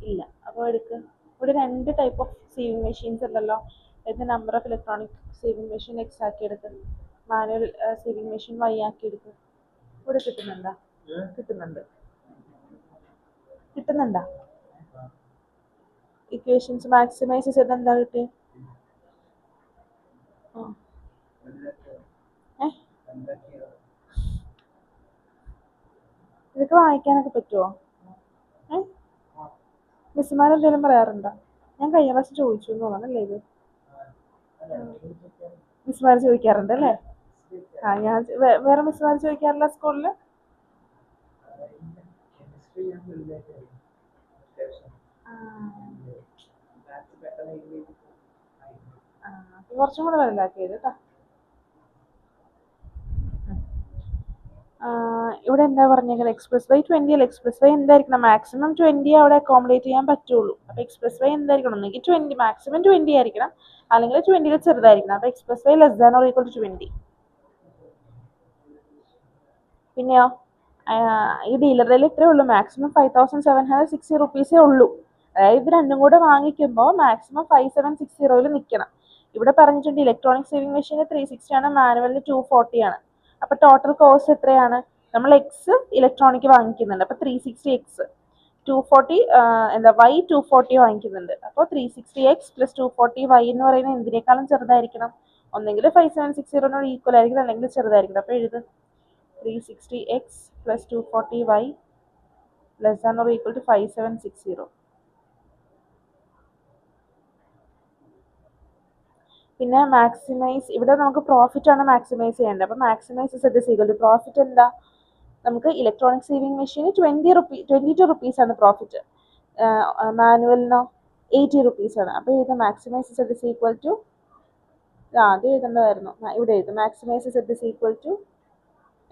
ഇല്ല. അപ്പോൾ എടുക്ക്. ഇവിടെ 2 ടൈപ്പ് ഓഫ് സേവിങ് മെഷീൻസ് ഉണ്ടല്ലോ. അതിന്റെ number of electronic saving machine X ആക്കി എടുക്കും, മാനുവൽ സേവിങ് മെഷീൻ വൈ ആക്കി എടുക്കും. ഇവിടെ കിട്ടുന്നുണ്ടാ? കിട്ടുന്നുണ്ടാ? ഇക്വേഷൻസ് മാക്സിമൈസ് ചെയ്ത് എന്താ കിട്ടിയ? ഇതൊക്കെ വായിക്കാനൊക്കെ പറ്റുമോ? മിസ്സുമാരെന്തെങ്കിലും പറയാറുണ്ടോ? ഞാൻ കഴിഞ്ഞ പ്രാവശ്യം ചോദിച്ചു എന്ന് തോന്നണല്ലേ ഇത്? മിസ്സുമാർ ചോദിക്കാറുണ്ട് അല്ലേ? ഞാൻ വേറെ മിസ്സുമാർ ചോദിക്കാറില്ല സ്കൂളില്? കുറച്ചും കൂടെ വലുതാക്കിയത് കേട്ടോ. ഇവിടെ എന്താ പറഞ്ഞേക്കുന്നത്? x+y 20 അല്ല. x+y എന്തായിരിക്കണം? മാക്സിമം 20 അവിടെ അക്കോമഡേറ്റ് ചെയ്യാൻ പറ്റുള്ളൂ. അപ്പോൾ x+y എന്തായിരിക്കണം? ഒന്നെങ്കിൽ 20, മാക്സിമം 20 ആയിരിക്കണം, അല്ലെങ്കിൽ 20 ചെറുതായിരിക്കണം. അപ്പോൾ x+y less than or equal to 20. പിന്നെയോ ഈ ഡീലറിൽ ഇത്രേ ഉള്ളൂ. മാക്സിമം 5760 റുപ്പീസേ ഉള്ളൂ. അതായത് ഇത് രണ്ടും കൂടെ വാങ്ങിക്കുമ്പോൾ മാക്സിമം 5760 നിൽക്കണം. ഇവിടെ പറഞ്ഞിട്ടുണ്ട് ഇലക്ട്രോണിക് സേവിംഗ് മെഷീന് 360 ആണ്, മാനുവലിന് 240 ആണ്. അപ്പൊ ടോട്ടൽ കോസ്റ്റ് എത്രയാണ്? നമ്മൾ എക്സ് ഇലക്ട്രോണിക് വാങ്ങിക്കുന്നുണ്ട്, അപ്പൊ 360x 240 എന്താ y 240 വാങ്ങിക്കുന്നുണ്ട്. അപ്പോൾ 360x + 240y എന്ന് പറയുന്നത് എന്തിനേക്കാളും ചെറുതായിരിക്കണം? ഒന്നെങ്കിൽ 5760 ഈക്വൽ ആയിരിക്കണം, അല്ലെങ്കിൽ ചെറുതായിരിക്കണം. അപ്പോൾ എഴുത് 360x + 240y ≤ 5760. പിന്നെ മാക്സിമൈസ്, ഇവിടെ നമുക്ക് പ്രോഫിറ്റ് ആണ് മാക്സിമൈസ് ചെയ്യേണ്ടത്. അപ്പോൾ മാക്സിമൈസ് Z = പ്രോഫിറ്റ് എന്താ? നമുക്ക് ഇലക്ട്രോണിക് സേവിംഗ് മെഷീന് 22 റുപ്പീസ് ആണ് പ്രോഫിറ്റ്, മാനുവലിനോ 80 റുപ്പീസ് ആണ്. അപ്പോൾ ഇത് മാക്സിമൈസ് Z = ആദ്യം എഴുതേണ്ടതായിരുന്നു, ഇവിടെ എഴുതും. മാക്സിമൈസ് Z =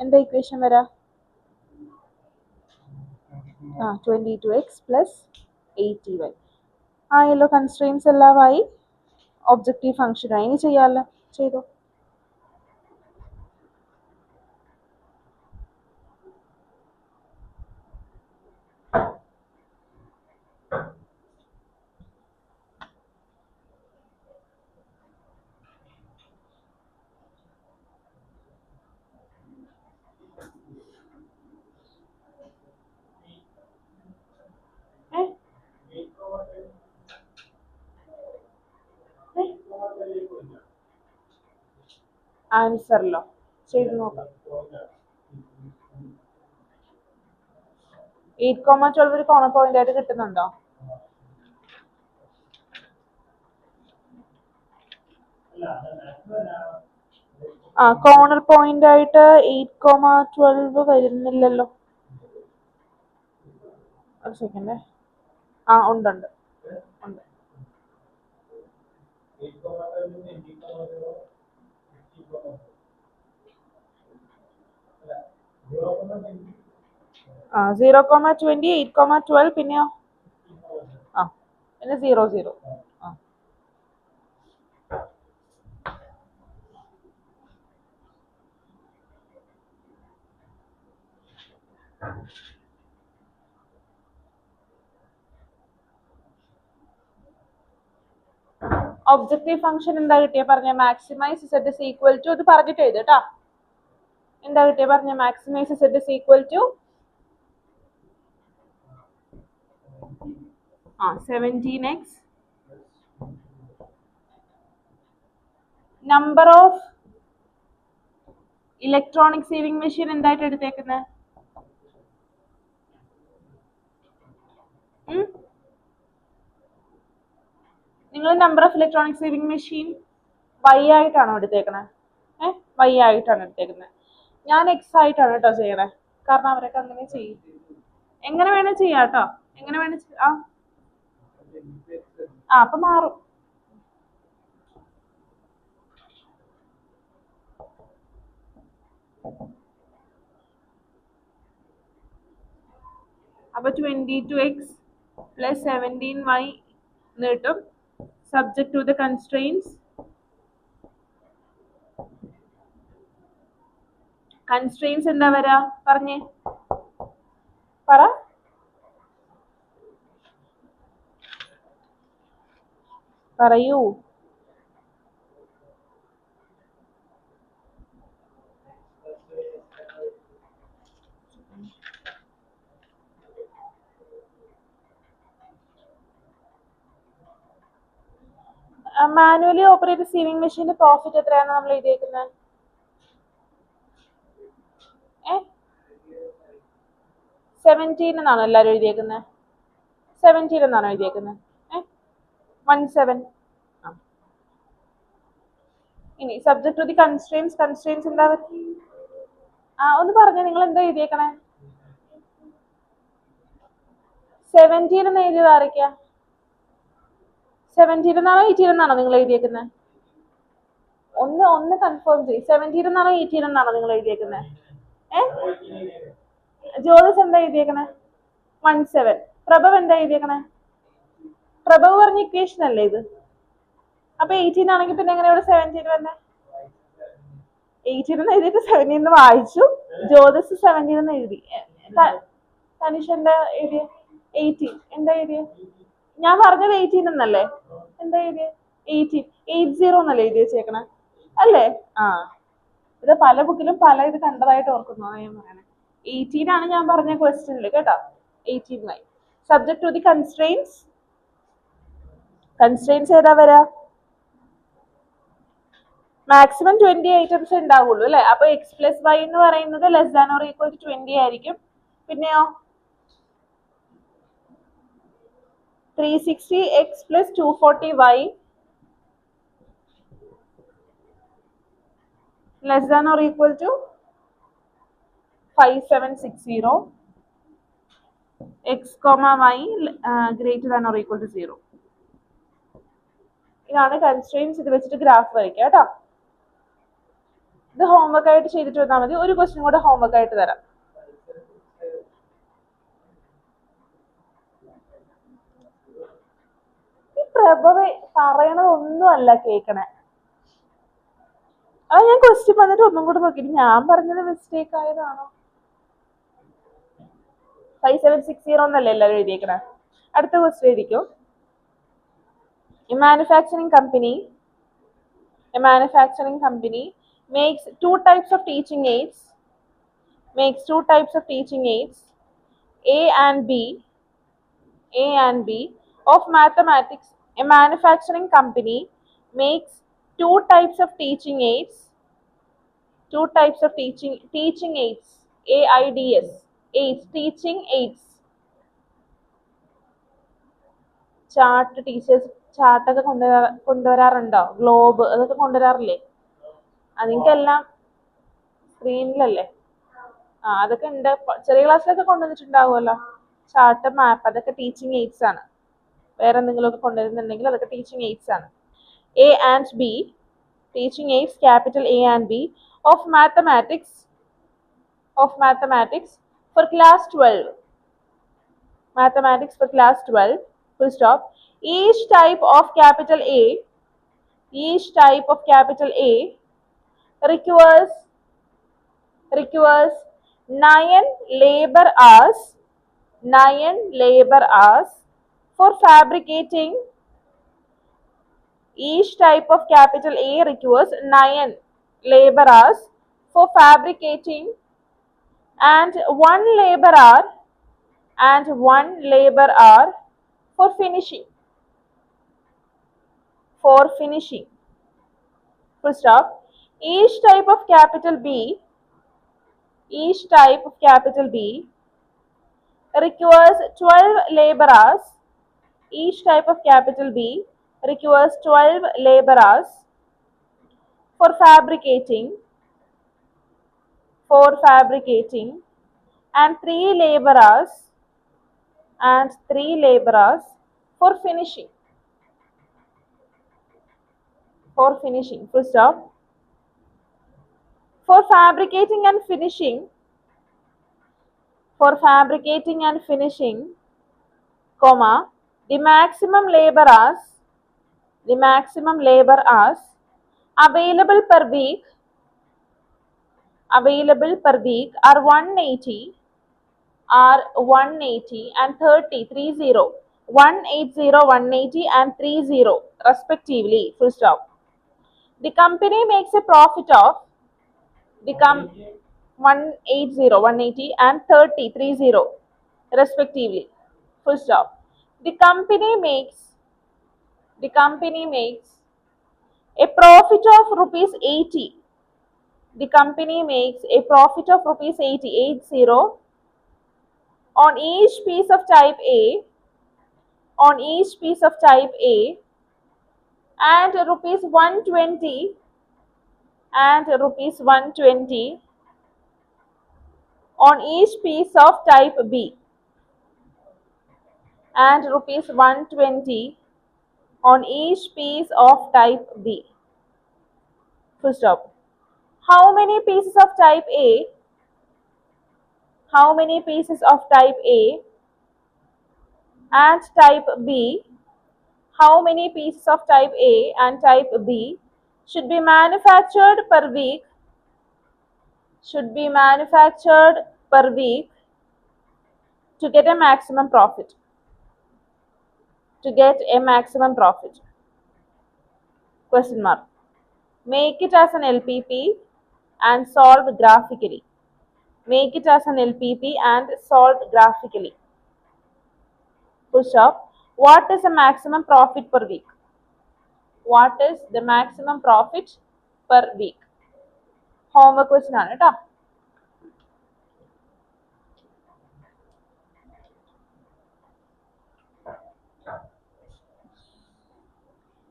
എന്താ ഇക്വേഷൻ വരാ? 22x + 80y ആയല്ലോ. കൺസ്ട്രെയിൻസ് എല്ലാമായി, ഒബ്ജക്റ്റീവ് ഫംഗ്ഷനായി. ഇനി ചെയ്യാമല്ലോ, ചെയ്തോ. ആൻസറിലോ ചെയ്ത് നോക്കാം. 8,12 ഒരു കോണ പോയിന്റ് ആയിട്ട് കിട്ടുന്നുണ്ടോ? കോർണർ പോയിന്റ് ആയിട്ട് 8,12 വരുന്നില്ലല്ലോ. ഒരു സെക്കൻഡ്. ഉണ്ട്. 0,20 8,12 പിന്നെയോ പിന്നെ 0,0. ഒബ്ജക്റ്റീവ് ഫംഗ്ഷൻ എന്താ കിട്ടിയ പറഞ്ഞ? മാക്സിമൈസ് Z = ഇത് പറഞ്ഞിട്ട് എഴുതി കേട്ടോ. എന്താ കിട്ടിയ പറഞ്ഞ? Maximise Z = 17x number of electronic saving machine എന്തായിട്ട് എടുത്തേക്കുന്നത്? നിങ്ങൾ number of electronic saving machine y ആയിട്ടാണോ എടുത്തേക്കണേ? y ആയിട്ടാണ് എടുത്തേക്കുന്നത്. ഞാൻ x ആയിട്ടാണ് കേട്ടോ ചെയ്യണേ, കാരണം അവരൊക്കെ അങ്ങനെ ചെയ്യും. എങ്ങനെ വേണേ ചെയ്യാം കേട്ടോ, എങ്ങനെ വേണേ അപ്പൊ മാറും. അപ്പൊ 22x + 17y എന്ന് കിട്ടും, subject to the constraints. Constraints എന്താ വരാ പറഞ്ഞേ? പറയൂ. മാനുവലി ഓപ്പറേറ്റ് സേവിംഗ് മെഷീന്റെ പ്രോഫിറ്റ് എത്രയാണ് നമ്മൾ എഴുതിയേക്കുന്നത്? 17 എന്നാണോ എല്ലാവരും എഴുതിയേക്കുന്നത്? 17 എന്നാണോ എഴുതിയേക്കുന്നത്? 17. ഇനി സബ്ജക്ട് ടു ദി കൺസ്ട്രെയിൻസ് എന്താ? ഒന്ന് പറഞ്ഞേ, നിങ്ങൾ എന്താ എഴുതിയേക്കണേ? 17 എന്ന് എഴുതിയത് ആരൊക്കെയാ? 17 എന്നാണോ 18 എന്നാണോ നിങ്ങൾ എഴുതിയേക്കുന്നത്? ഒന്ന് കൺഫേം ചെയ്യും. 17 എന്നാണോ 18 എന്നാണോ നിങ്ങൾ എഴുതിയേക്കുന്നത്? ജോലിസ് എന്താ എഴുതിയേക്കണേ? 17. പ്രഭവ് എന്താ എഴുതിയേക്കണേ? പ്രഭവ് പറഞ്ഞ ഇക്വേഷൻ അല്ലേ ഇത്? അപ്പൊ 18 ആണെങ്കിൽ പിന്നെ എങ്ങനെ ഇവിടെ 17 വന്നെ? 18 എന്ന് എഴുതിയിട്ട് 17 എന്ന് വായിച്ചു. ജ്യോതിസ് 17 എന്ന് എഴുതി. തനിഷ് എന്താ എഴുതിയ? 18. എന്താ എഴുതിയ? ഞാൻ പറഞ്ഞത് 18 എന്നല്ലേ? എന്താ എഴുതിയ? 80 എന്നല്ലേ എഴുതി വെച്ചേക്കണേ അല്ലേ? ആ ഇത് പല ബുക്കിലും പല ഇത് കണ്ടതായിട്ട് ഓർക്കുന്നു, അതാ ഞാൻ പറയണേ. 18 ആണ് ഞാൻ പറഞ്ഞ ക്വസ്റ്റ്യനിൽ കേട്ടോ. 18 subject to the constraints. Constraints ഏതാ വരാ? മാക്സിമം 20 ഐറ്റംസ് ഉണ്ടാവുള്ളൂ അല്ലെ? അപ്പൊ എക്സ് പ്ലസ് വൈ എന്ന് പറയുന്നത് less than or equal to 20 ആയിരിക്കും. പിന്നെയോ 360x plus 240y less than or equal to 5760 x comma y greater than or equal to 0. ഇതാണ് കൺസ്ട്രെയിൻസ്. ഇത് വെച്ചിട്ട് ഗ്രാഫ് വരയ്ക്കുക കേട്ടോ. ഇത് ഹോംവർക്ക് ആയിട്ട് ചെയ്തിട്ട് വന്നാൽ മതി. ഒരു ക്വസ്റ്റ്യൻ കൂടെ ഹോംവർക്ക് ആയിട്ട് തരാം. ഈ പ്രഭവ പറയണതൊന്നും അല്ല കേൾക്കണേ. അത് ഞാൻ ക്വസ്റ്റ്യൻ വന്നിട്ട് ഒന്നും കൂടെ നോക്കിയിട്ട് ഞാൻ പറഞ്ഞത് മിസ്റ്റേക്ക് ആയതാണോ? 5760 എന്നല്ലേ എല്ലാവരും എഴുതിയേക്കണേ. അടുത്ത ക്വസ്റ്റ്യൻ എഴുതിക്കോ. A manufacturing company makes two types of teaching aids. A and B of mathematics. A manufacturing company makes two types of teaching aids. Teaching aids. AIDS. Teaching aids. Chart teachers ചാർട്ടൊക്കെ കൊണ്ടുവരാറുണ്ടോ? Globe അതൊക്കെ കൊണ്ടുവരാറില്ലേ? അതിനെല്ലാം സ്ക്രീനിലല്ലേ? അതൊക്കെ ഉണ്ട്. ചെറിയ ക്ലാസ്സിലൊക്കെ കൊണ്ടുവന്നിട്ടുണ്ടാവുമല്ലോ chart, മാപ്പ്. അതൊക്കെ ടീച്ചിങ് എയ്ഡ്സ് ആണ്. വേറെ എന്തെങ്കിലുമൊക്കെ കൊണ്ടുവരുന്നുണ്ടെങ്കിൽ അതൊക്കെ ടീച്ചിങ് എയ്ഡ്സ് ആണ്. A and B teaching aids, capital A and B of mathematics for class 12. Mathematics for class 12. Full stop. Each type of capital A requires 9 labor hours for fabricating. Each type of capital A requires 9 labor hours for fabricating and 1 labor hour for finishing. Full stop. Each type of capital B requires 12 labor hours. Each type of capital B requires 12 labor hours for fabricating and 3 labor hours for finishing. Full stop. For fabricating and finishing, comma, the maximum labor hours available per week are 180 and 30 180 and 30 respectively. Full stop. The company makes a profit of 180 and 30 respectively. Full stop. The company makes a profit of rupees 80. The company makes a profit of rupees 80 on each piece of type A and rupees 120 on each piece of type B and rupees 120 on each piece of type B. Full stop. How many pieces of type A and type B? How many pieces of type A and type B should be manufactured per week? To get a maximum profit. Question mark. Make it as an LPP and solve graphically. Make it as an LPP and solve graphically. Push up. What is the maximum profit per week? What is the maximum profit per week? Homework question ആണ് കേട്ടോ.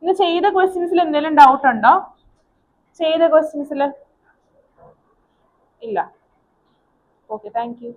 ഇന്ന് ചെയ്ത ക്വസ്റ്റ്യൻസിൽ എന്തെങ്കിലും doubt ഉണ്ടോ? ചെയ്ത ക്വസ്റ്റ്യൻസിൽ ഇല്ല. Okay, thank you.